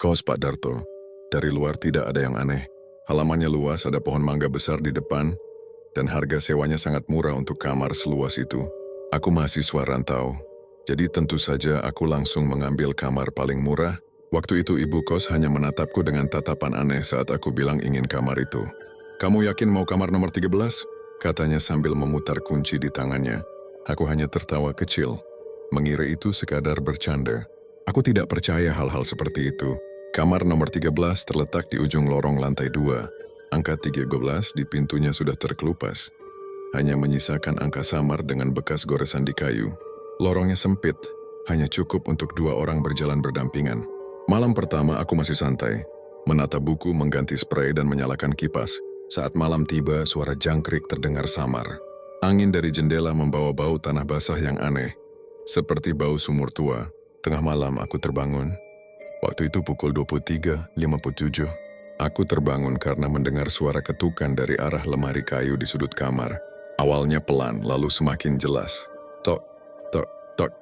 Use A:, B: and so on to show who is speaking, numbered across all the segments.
A: Kos Pak Darto. Dari luar tidak ada yang aneh. Halamannya luas, ada pohon mangga besar di depan, dan harga sewanya sangat murah untuk kamar seluas itu. Aku mahasiswa rantau, jadi tentu saja aku langsung mengambil kamar paling murah. Waktu itu ibu kos hanya menatapku dengan tatapan aneh saat aku bilang ingin kamar itu. "Kamu yakin mau kamar nomor 13?" katanya sambil memutar kunci di tangannya. Aku hanya tertawa kecil, mengira itu sekadar bercanda. Aku tidak percaya hal-hal seperti itu. Kamar nomor 13 terletak di ujung lorong lantai 2. Angka 13 di pintunya sudah terkelupas. Hanya menyisakan angka samar dengan bekas goresan di kayu. Lorongnya sempit, hanya cukup untuk 2 orang berjalan berdampingan. Malam pertama aku masih santai, menata buku, mengganti spray dan menyalakan kipas. Saat malam tiba, suara jangkrik terdengar samar. Angin dari jendela membawa bau tanah basah yang aneh, seperti bau sumur tua. Tengah malam aku terbangun. Waktu itu pukul 23.57. Aku terbangun karena mendengar suara ketukan dari arah lemari kayu di sudut kamar. Awalnya pelan, lalu semakin jelas. Tok, tok, tok.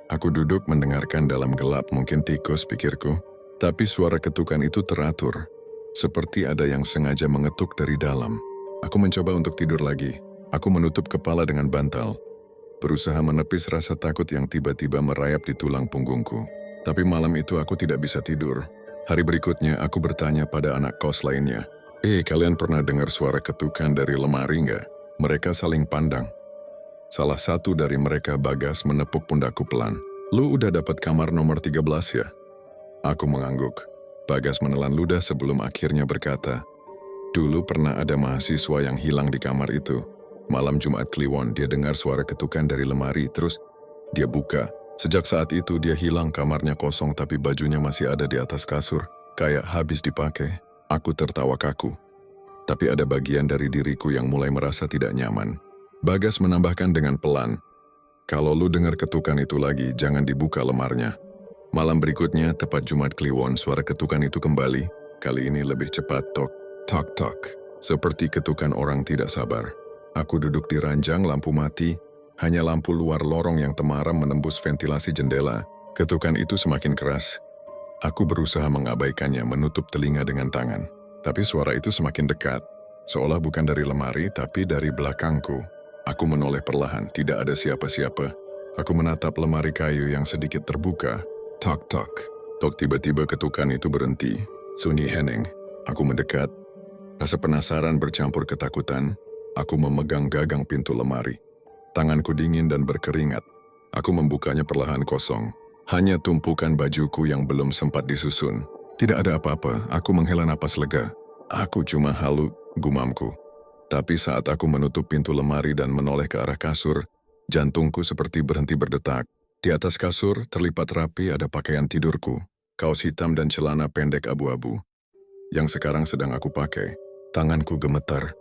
A: Aku duduk mendengarkan dalam gelap, mungkin tikus pikirku. Tapi suara ketukan itu teratur, seperti ada yang sengaja mengetuk dari dalam. Aku mencoba untuk tidur lagi. Aku menutup kepala dengan bantal, berusaha menepis rasa takut yang tiba-tiba merayap di tulang punggungku. Tapi malam itu aku tidak bisa tidur. Hari berikutnya aku bertanya pada anak kos lainnya, kalian pernah dengar suara ketukan dari lemari nggak? Mereka saling pandang. Salah satu dari mereka, Bagas, menepuk pundakku pelan. "Lu udah dapat kamar nomor 13 ya?" Aku mengangguk. Bagas menelan ludah sebelum akhirnya berkata, "Dulu pernah ada mahasiswa yang hilang di kamar itu. Malam Jumat Kliwon, dia dengar suara ketukan dari lemari, terus dia buka. Sejak saat itu dia hilang, kamarnya kosong tapi bajunya masih ada di atas kasur, kayak habis dipakai." Aku tertawa kaku. Tapi ada bagian dari diriku yang mulai merasa tidak nyaman. Bagas menambahkan dengan pelan, "Kalau lu dengar ketukan itu lagi, jangan dibuka lemarnya." Malam berikutnya, tepat Jumat Kliwon, suara ketukan itu kembali. Kali ini lebih cepat, tok, tok, tok. Seperti ketukan orang tidak sabar. Aku duduk di ranjang, lampu mati. Hanya lampu luar lorong yang temaram menembus ventilasi jendela. Ketukan itu semakin keras. Aku berusaha mengabaikannya, menutup telinga dengan tangan. Tapi suara itu semakin dekat. Seolah bukan dari lemari, tapi dari belakangku. Aku menoleh perlahan, tidak ada siapa-siapa. Aku menatap lemari kayu yang sedikit terbuka. Tok, tok. Tok, tiba-tiba ketukan itu berhenti. Sunyi hening. Aku mendekat. Rasa penasaran bercampur ketakutan. Aku memegang gagang pintu lemari. Tanganku dingin dan berkeringat. Aku membukanya perlahan, kosong. Hanya tumpukan bajuku yang belum sempat disusun. Tidak ada apa-apa, aku menghela napas lega. Aku cuma halu, gumamku. Tapi saat aku menutup pintu lemari dan menoleh ke arah kasur, jantungku seperti berhenti berdetak. Di atas kasur, terlipat rapi ada pakaian tidurku, kaos hitam dan celana pendek abu-abu, yang sekarang sedang aku pakai. Tanganku gemetar.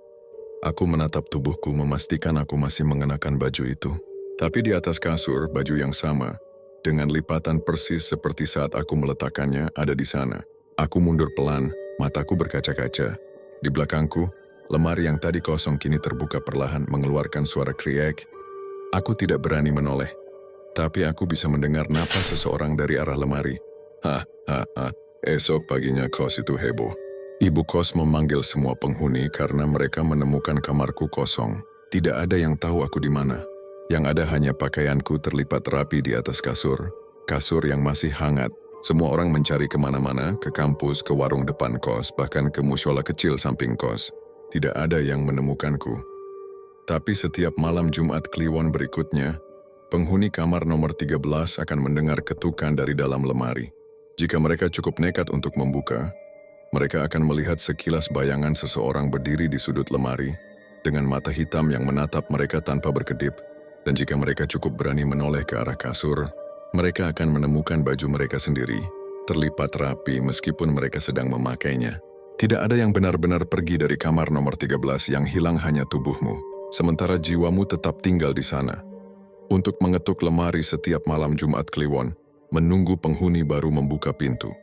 A: Aku menatap tubuhku memastikan aku masih mengenakan baju itu. Tapi di atas kasur, baju yang sama, dengan lipatan persis seperti saat aku meletakkannya, ada di sana. Aku mundur pelan, mataku berkaca-kaca. Di belakangku, lemari yang tadi kosong kini terbuka perlahan mengeluarkan suara kriek. Aku tidak berani menoleh, tapi aku bisa mendengar napas seseorang dari arah lemari. Esok paginya kos itu heboh. Ibu kos memanggil semua penghuni karena mereka menemukan kamarku kosong. Tidak ada yang tahu aku di mana. Yang ada hanya pakaianku terlipat rapi di atas kasur. Kasur yang masih hangat. Semua orang mencari kemana-mana, ke kampus, ke warung depan kos, bahkan ke musyola kecil samping kos. Tidak ada yang menemukanku. Tapi setiap malam Jumat Kliwon berikutnya, penghuni kamar nomor 13 akan mendengar ketukan dari dalam lemari. Jika mereka cukup nekat untuk membuka, mereka akan melihat sekilas bayangan seseorang berdiri di sudut lemari, dengan mata hitam yang menatap mereka tanpa berkedip. Dan jika mereka cukup berani menoleh ke arah kasur, mereka akan menemukan baju mereka sendiri, terlipat rapi meskipun mereka sedang memakainya. Tidak ada yang benar-benar pergi dari kamar nomor 13, yang hilang hanya tubuhmu, sementara jiwamu tetap tinggal di sana. Untuk mengetuk lemari setiap malam Jumat Kliwon, menunggu penghuni baru membuka pintu.